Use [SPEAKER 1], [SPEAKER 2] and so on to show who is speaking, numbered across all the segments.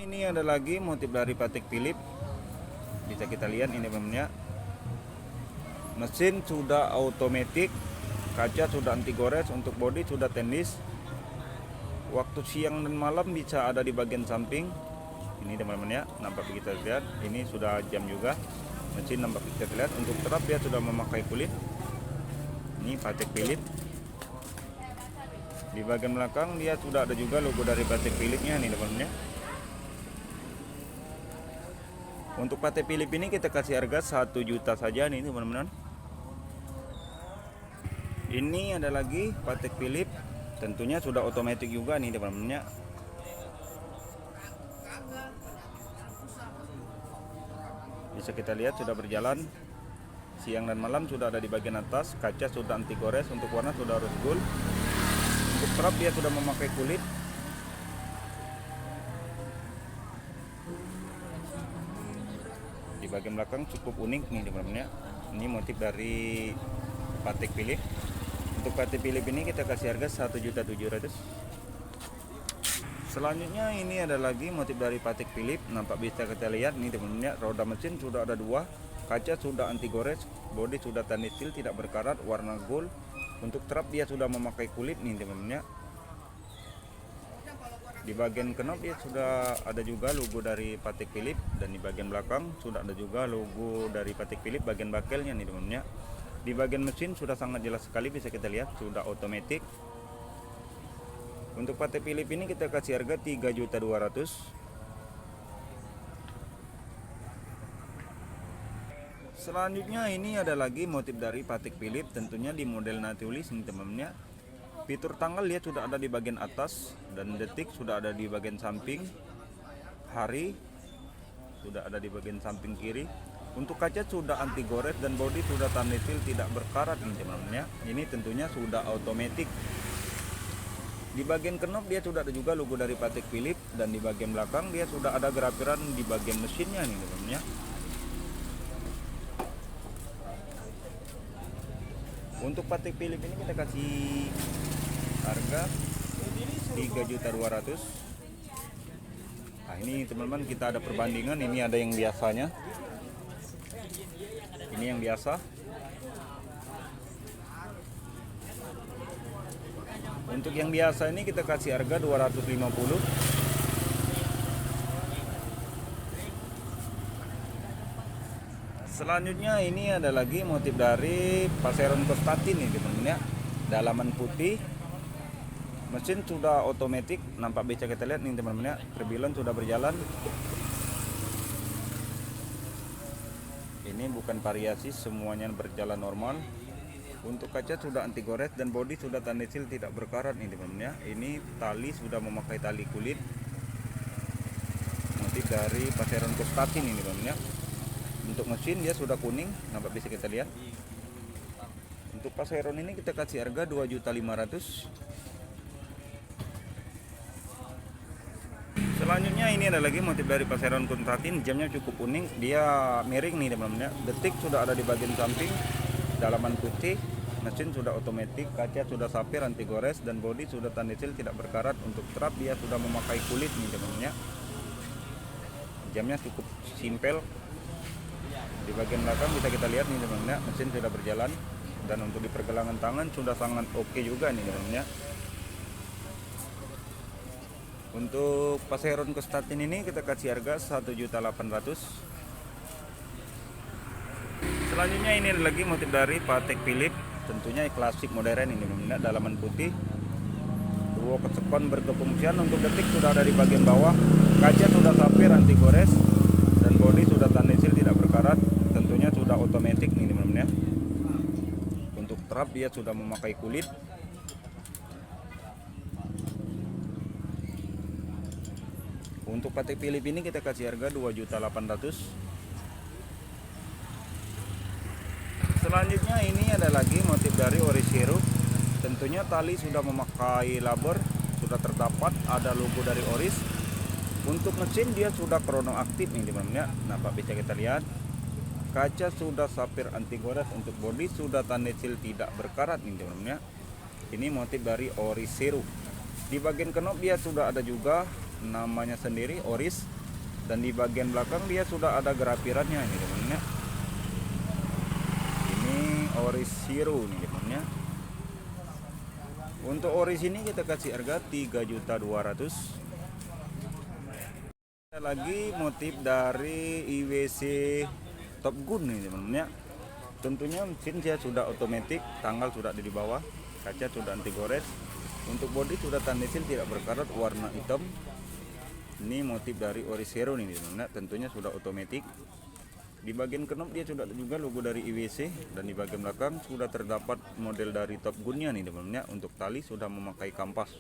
[SPEAKER 1] Ini ada lagi motif dari Patek Philippe. Bisa kita lihat ini teman-teman ya. Mesin sudah automatic, kaca sudah anti gores, untuk bodi sudah tenis. Waktu siang dan malam bisa ada di bagian samping. Ini teman-teman ya, nampak kita lihat. Ini sudah jam juga. Mesin nampak kita lihat. Untuk terap dia sudah memakai kulit. Ini Patek Philippe. Di bagian belakang dia sudah ada juga logo dari Patek Philippe-nya nih teman-teman ya. Untuk Patek Philippe ini kita kasih harga 1 juta saja nih teman-teman. Ini ada lagi Patek Philippe, tentunya sudah otomatis juga nih teman-teman ya. Bisa kita lihat sudah berjalan siang dan malam, sudah ada di bagian atas, kaca sudah anti gores, untuk warna sudah rose gold. Untuk strap dia sudah memakai kulit. Di bagian belakang cukup unik nih teman-teman ya. Ini motif dari Patek Philippe. Untuk Patek Philippe ini kita kasih harga 1.700.000. Selanjutnya ini ada lagi motif dari Patek Philippe. Nampak bisa kita lihat nih teman-teman ya. Roda mesin sudah ada 2, kaca sudah anti gores, bodi sudah stainless steel tidak berkarat, warna gold. Untuk trap dia sudah memakai kulit nih teman-teman ya. Di bagian knop dia sudah ada juga logo dari Patek Philippe, dan di bagian belakang sudah ada juga logo dari Patek Philippe bagian bakelnya nih teman-teman ya. Di bagian mesin sudah sangat jelas sekali, bisa kita lihat sudah otomatis. Untuk Patek Philippe ini kita kasih harga 3.200.000. Selanjutnya ini ada lagi motif dari Patek Philippe, tentunya di model Natulis ini teman-teman ya. Fitur tanggal dia sudah ada di bagian atas, dan detik sudah ada di bagian samping, hari sudah ada di bagian samping kiri. Untuk kaca sudah anti gores dan bodi sudah stainless steel tidak berkarat nih teman-teman ya. Ini tentunya sudah otomatis. Di bagian knop dia sudah ada juga logo dari Patek Philippe, dan di bagian belakang dia sudah ada grafiran di bagian mesinnya nih teman-teman ya. Untuk Patek Philippe ini kita kasih harga 3.200.000. Nah ini teman-teman kita ada perbandingan, ini ada yang biasanya, ini yang biasa. Untuk yang biasa ini kita kasih harga 250. Selanjutnya ini ada lagi motif dari Paseron Konstantin nih teman-teman ya. Dalaman putih, mesin sudah otomatis, nampak bisa kita lihat nih teman-teman ya. Perbilon sudah berjalan. Ini bukan variasi, semuanya berjalan normal. Untuk kaca sudah anti gores dan bodi sudah stainless steel tidak berkarat nih teman-teman ya. Ini tali sudah memakai tali kulit. Motif dari Paseron Konstantin ini teman-teman ya. Untuk mesin dia sudah kuning, nampak bisa kita lihat. Untuk Paseron ini kita kasih harga 2.500.000. Selanjutnya ini ada lagi motif dari Paseron Konstantin, jamnya cukup unik, dia miring nih teman-teman ya. Detik sudah ada di bagian samping, dalaman putih, mesin sudah otomatis, kaca sudah sapphire anti gores, dan bodi sudah stainless steel tidak berkarat. Untuk trap dia sudah memakai kulit nih teman-teman ya. Jamnya cukup simpel. Di bagian belakang bisa kita lihat nih teman-teman ya, mesin sudah berjalan, dan untuk di pergelangan tangan sudah sangat oke juga nih teman-teman ya. Untuk Paseron Konstantin ini kita kasih harga 1.800.000. Selanjutnya ini ada lagi motif dari Patek Philippe, tentunya klasik modern ini teman-teman ya. Dalaman putih, dua kesekon berkefungsian. Untuk detik sudah ada di bagian bawah, kaca sudah sapphire anti gores, dan bodi sudah stainless steel tidak berkarat, tentunya sudah otomatis nih teman-teman ya. Untuk trap dia sudah memakai kulit. Untuk Patek Philippe ini kita kasih harga 2.800.000. Selanjutnya ini ada lagi motif dari Orisero, tentunya tali sudah memakai labor, sudah terdapat ada logo dari Oris. Untuk mesin dia sudah krono aktif nih teman-teman ya. Nampak bisa kita lihat, kaca sudah sapphire anti gores, untuk bodi sudah stainless steel tidak berkarat nih teman-teman ya. Ini motif dari Orisero. Di bagian knop dia sudah ada juga namanya sendiri Oris, dan di bagian belakang dia sudah ada gerapirannya ini teman-teman ya. Ini Oris Zero nih teman-teman ya. Untuk Oris ini kita kasih harga 3.200.000. Ada lagi motif dari IWC Top Gun nih teman-teman ya. Tentunya mesin dia sudah otomatis, tanggal sudah ada di bawah, kaca sudah anti gores. Untuk bodi sudah tandesil tidak berkarat, warna hitam. Ini motif dari Oris Zero nih teman-teman ya. Tentunya sudah otomatis. Di bagian knop dia sudah ada juga logo dari IWC, dan di bagian belakang sudah terdapat model dari Top Gunnya nih teman-teman ya. Untuk tali sudah memakai kampas.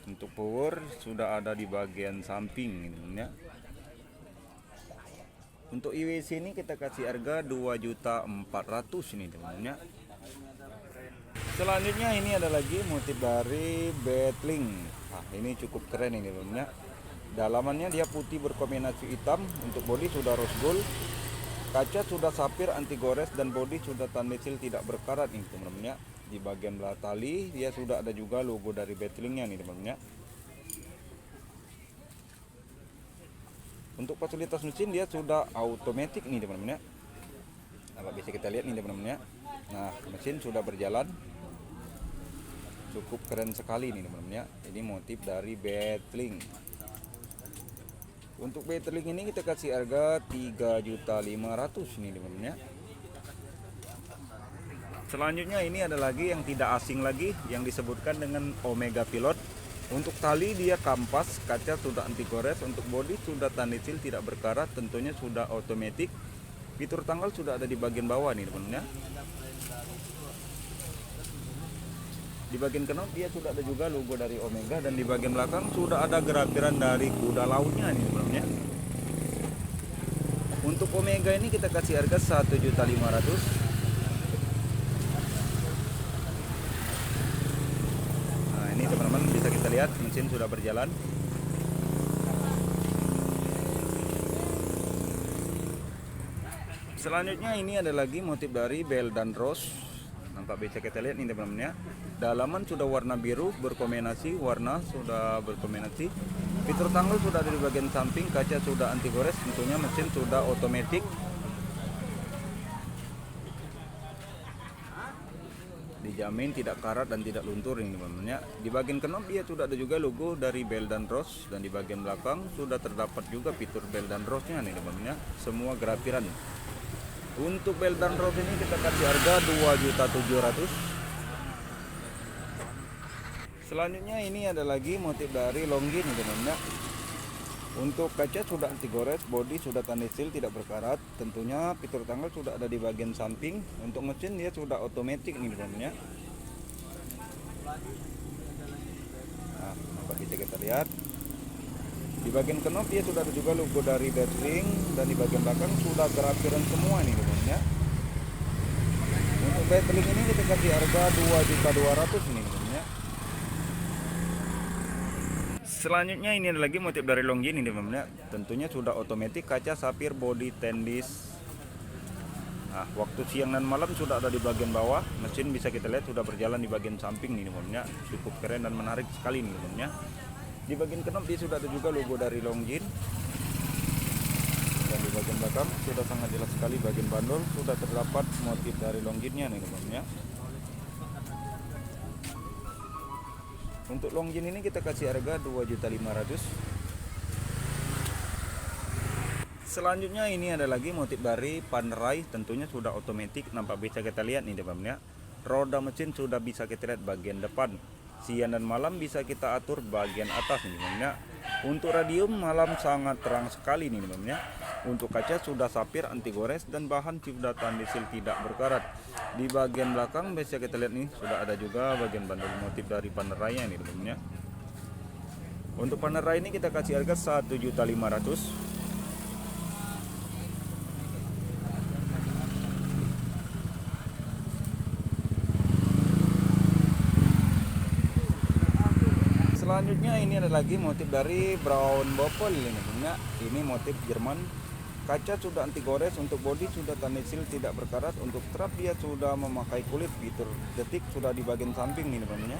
[SPEAKER 1] Untuk power sudah ada di bagian samping ini ya. Untuk IWC ini kita kasih harga 2.400.000 ini teman-teman ya. Selanjutnya ini ada lagi motif dari Battling. Nah, ini cukup keren ini teman-teman ya. Dalamannya dia putih berkombinasi hitam. Untuk bodi sudah rose gold. Kaca sudah sapphire anti gores, dan bodi sudah tandesil tidak berkarat nih teman-teman ya. Di bagian belah tali dia sudah ada juga logo dari Battlingnya nih teman-teman ya. Untuk fasilitas mesin dia sudah automatic nih teman-teman ya. Nah, bisa kita lihat nih teman-teman ya. Nah, mesin sudah berjalan. Cukup keren sekali nih teman-teman ya. Ini motif dari Battling. Untuk Battling ini kita kasih harga 3.500.000 nih teman-teman ya. Selanjutnya ini ada lagi yang tidak asing lagi, yang disebutkan dengan Omega Pilot. Untuk tali dia kampas, kaca sudah anti gores. Untuk bodi sudah tandesil tidak berkarat, tentunya sudah otomatis. Fitur tanggal sudah ada di bagian bawah nih teman-teman ya. Di bagian knop dia sudah ada juga logo dari Omega, dan di bagian belakang sudah ada gerapiran dari kuda lautnya nih teman-teman ya. Untuk Omega ini kita kasih harga 1.500.000. Nah, ini teman-teman bisa kita lihat mesin sudah berjalan. Selanjutnya ini ada lagi motif dari Bell dan Rose. Nampak bisa kita lihat nih teman-teman ya. Dalaman sudah warna biru berkombinasi, warna sudah berkombinasi. Fitur tanggal sudah ada di bagian samping, kaca sudah anti gores, tentunya mesin sudah otomatis. Dijamin tidak karat dan tidak luntur ini teman-teman ya. Di bagian knop dia sudah ada juga logo dari Bell dan Rose, dan di bagian belakang sudah terdapat juga fitur Bell dan Rose-nya nih teman-teman ya. Semua gerapiran. Untuk Bell dan Rose ini kita kasih harga 2.700.000. Selanjutnya ini ada lagi motif dari Longines nih teman-teman ya. Untuk kaca sudah anti gores, bodi sudah tandesil tidak berkarat, tentunya fitur tanggal sudah ada di bagian samping. Untuk mesin dia sudah otomatis nih teman-teman ya. Nah, nampak bisa kita lihat. Di bagian knop dia sudah ada juga logo dari Battling, dan di bagian belakang sudah gerapiran semua nih teman-teman ya. Untuk Battling ini kita kasih harga 2.200.000 nih teman-teman ya. Selanjutnya ini ada lagi motif dari Longines ini teman-teman ya. Tentunya sudah otomatis, kaca sapphire, body tendis. Nah, waktu siang dan malam sudah ada di bagian bawah. Mesin bisa kita lihat sudah berjalan di bagian samping nih teman-teman ya. Cukup keren dan menarik sekali nih teman-teman ya. Di bagian knop dia sudah ada juga logo dari Longines. Dan di bagian belakang sudah sangat jelas sekali, bagian bandol sudah terdapat motif dari Longines-nya nih teman-teman ya. Untuk Longines ini kita kasih harga 2.500.000. Selanjutnya ini ada lagi motif dari Panerai, tentunya sudah otomatis. Nampak bisa kita lihat nih teman-teman ya. Roda mesin sudah bisa kita lihat bagian depan. Siang dan malam bisa kita atur bagian atas nih teman-teman ya. Untuk radium malam sangat terang sekali nih teman-teman ya. Untuk kaca sudah sapphire anti gores, dan bahan sudah tandesil tidak berkarat. Di bagian belakang bisa kita lihat nih sudah ada juga bagian bandul motif dari Panerai nih teman-teman ya. Untuk Panerai ini kita kasih harga 1.500.000. Selanjutnya ini ada lagi motif dari Brown Bopple ini teman-teman ya. Ini motif Jerman. Kaca sudah anti gores, untuk bodi sudah stainless steel tidak berkarat, untuk trap dia sudah memakai kulit, fitur detik sudah di bagian samping nih teman-teman ya.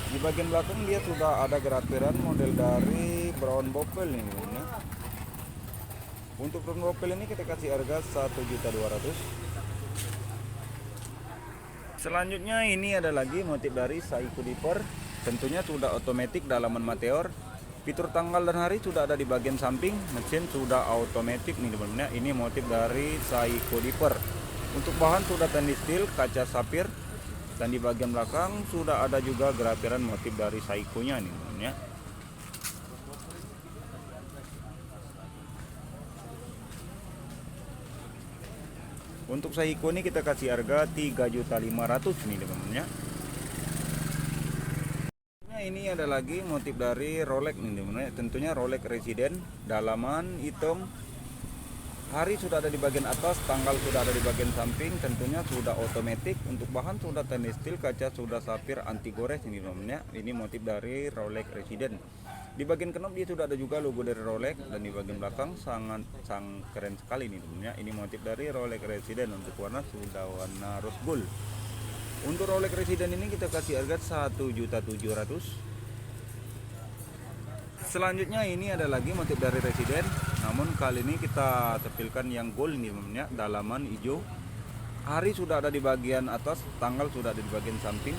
[SPEAKER 1] Di bagian belakang dia sudah ada gratiran model dari brown bopel nih teman-teman ya. Untuk brown bopel ini kita kasih harga 1.200.000. Selanjutnya ini ada lagi motif dari Seiko Dipper, tentunya sudah otomatis dalaman meteor. Fitur tanggal dan hari sudah ada di bagian samping, mesin sudah otomatis nih teman-teman ya. Ini motif dari Seiko Dipper. Untuk bahan sudah stainless steel, kaca sapphire, dan di bagian belakang sudah ada juga gratiran motif dari Seiko-nya nih teman-teman ya. Untuk Seiko ini kita kasih harga 3.500.000 nih teman-teman ya. Ini ada lagi motif dari Rolex nih teman-teman. Tentunya Rolex Resident, dalaman hitam, hari sudah ada di bagian atas, tanggal sudah ada di bagian samping, tentunya sudah otomatis. Untuk bahan sudah stainless steel, kaca sudah sapphire anti gores ini teman-teman ya. Ini motif dari Rolex Resident. Di bagian knob dia sudah ada juga logo dari Rolex, dan di bagian belakang sangat keren sekali nih teman-teman ya. Ini motif dari Rolex Resident, untuk warna sudah warna rose gold. Untuk Rolex Resident ini kita kasih harga 1.700.000. Selanjutnya ini ada lagi motif dari Resident, namun kali ini kita tampilkan yang gold nih teman-teman ya, dalaman hijau. Hari sudah ada di bagian atas, tanggal sudah ada di bagian samping.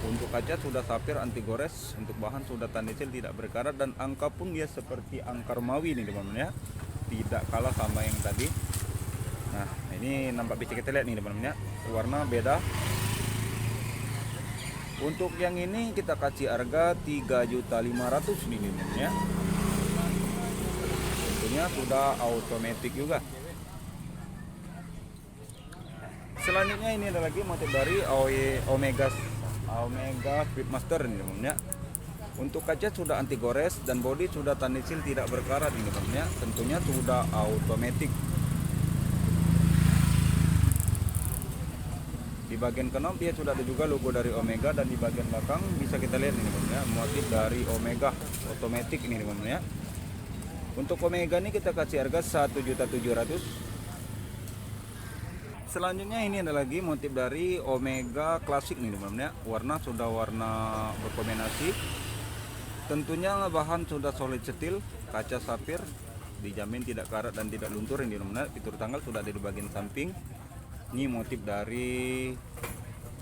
[SPEAKER 1] Untuk kaca sudah sapphire anti gores, untuk bahan sudah stainless steel tidak berkarat, dan angka pun dia seperti angka Romawi nih teman-teman ya. Tidak kalah sama yang tadi. Nah, ini nampak bisa kita lihat nih teman-teman ya, warna beda. Untuk yang ini kita kasih harga 3.500.000 nih teman ya. Tentunya sudah otomatis juga. Selanjutnya ini ada lagi motif dari Omega Speedmaster nih teman ya. Untuk kaca sudah anti gores, dan bodi sudah stainless steel tidak berkarat ini teman ya. Tentunya sudah otomatis. Di bagian knob dia sudah ada juga logo dari Omega, dan di bagian belakang bisa kita lihat ini teman ya, motif dari Omega otomatis ini teman ya. Untuk Omega ini kita kasih harga 1.700.000. Selanjutnya ini ada lagi motif dari Omega klasik nih teman ya. Warna sudah warna berkombinasi. Tentunya bahan sudah solid steel, kaca sapphire, dijamin tidak karat dan tidak luntur ini teman ya. Fitur tanggal sudah ada di bagian samping. Ini motif dari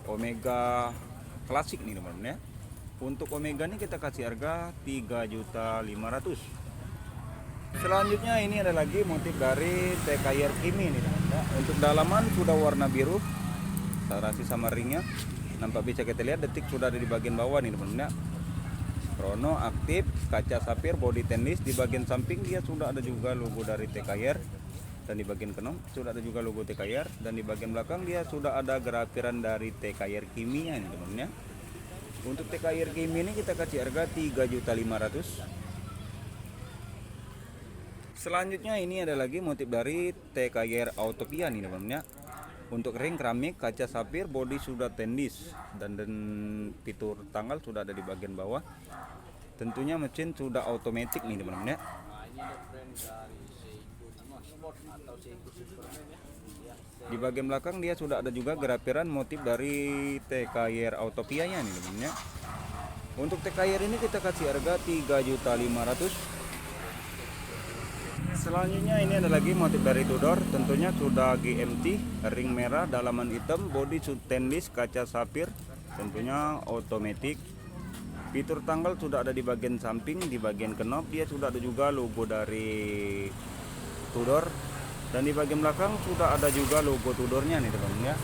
[SPEAKER 1] Omega klasik nih teman-teman ya. Untuk Omega ini kita kasih harga 3.500.000. Selanjutnya ini ada lagi motif dari TKR Kimi nih teman-teman ya. Untuk dalaman sudah warna biru, sarasi sama ringnya. Nampak bisa kita lihat, detik sudah ada di bagian bawah nih teman-teman ya. Chrono aktif, kaca sapphire, body stainless. Di bagian samping dia sudah ada juga logo dari TKR. Dan di bagian knob sudah ada juga logo TKR, dan di bagian belakang dia sudah ada gratiran dari TKR Kimi ya teman-teman ya. Untuk TKR Kimi ini kita kasih harga 3.500.000. Selanjutnya ini ada lagi motif dari TKR Autopia nih teman-teman ya. Untuk ring keramik, kaca sapphire, bodi sudah stainless, dan fitur tanggal sudah ada di bagian bawah. Tentunya mesin sudah otomatis nih teman-teman ya. Di bagian belakang dia sudah ada juga gratiran motif dari TKR Autopia nya nih teman-teman ya. Untuk TKR ini kita kasih harga 3.500.000. Selanjutnya ini ada lagi motif dari Tudor, tentunya sudah GMT, ring merah, dalaman hitam, bodi stainless, kaca sapphire, tentunya otomatis. Fitur tanggal sudah ada di bagian samping, di bagian knob dia sudah ada juga logo dari Tudor, dan di bagian belakang sudah ada juga logo Tudornya nih teman-teman ya.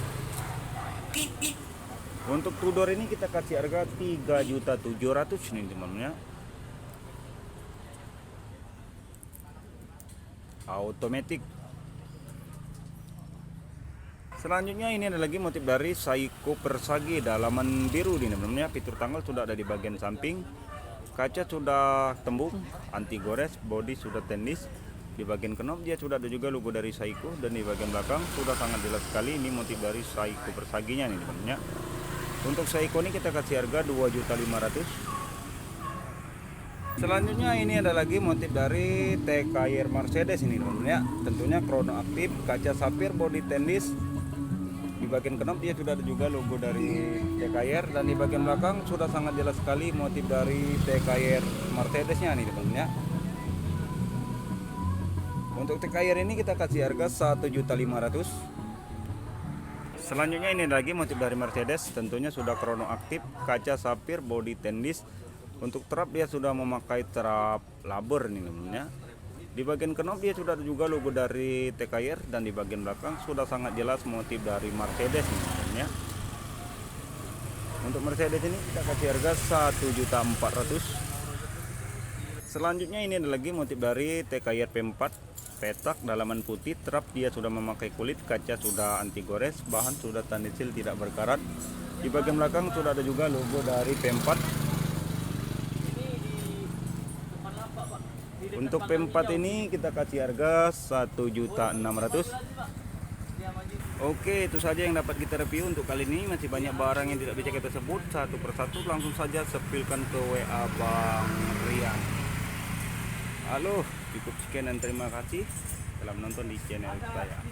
[SPEAKER 1] Untuk Tudor ini kita kasih harga 3.700.000 nih teman-teman ya. Automatic. Selanjutnya ini ada lagi motif dari Seiko Persagi, dalaman biru nih teman-teman ya. Fitur tanggal sudah ada di bagian samping, kaca sudah tembung anti gores, bodi sudah stainless. Di bagian knob dia sudah ada juga logo dari Seiko, dan di bagian belakang sudah sangat jelas sekali ini motif dari Seiko Persaginya nih teman-teman ya. Untuk Seiko ini kita kasih harga 2.500.000. Selanjutnya ini ada lagi motif dari TKR Mercedes ini teman-teman ya. Tentunya krono aktif, kaca sapphire, body stainless. Di bagian knop dia sudah ada juga logo dari TKR, dan di bagian belakang sudah sangat jelas sekali motif dari TKR Mercedesnya nih teman-teman ya. Untuk TKR ini kita kasih harga 1.500.000. Selanjutnya ini lagi motif dari Mercedes, tentunya sudah krono aktif, kaca sapphire, body stainless. Untuk trap dia sudah memakai trap labor nih teman-teman ya. Di bagian knop dia sudah ada juga logo dari TKR, dan di bagian belakang sudah sangat jelas motif dari Mercedes nih teman-teman ya. Untuk Mercedes ini kita kasih harga 1.400.000. Selanjutnya ini ada lagi motif dari TKR P4, petak dalaman putih, trap dia sudah memakai kulit, kaca sudah anti gores, bahan sudah stainless steel tidak berkarat. Di bagian belakang sudah ada juga logo dari P4. Untuk P4 ini kita kasih harga 1.600.000. Oke, itu saja yang dapat kita review untuk kali ini. Masih banyak barang yang tidak bisa kita sebut satu persatu, langsung saja sepilkan ke WA Bang Rian. Halo, cukup sekian dan terima kasih telah menonton di channel saya.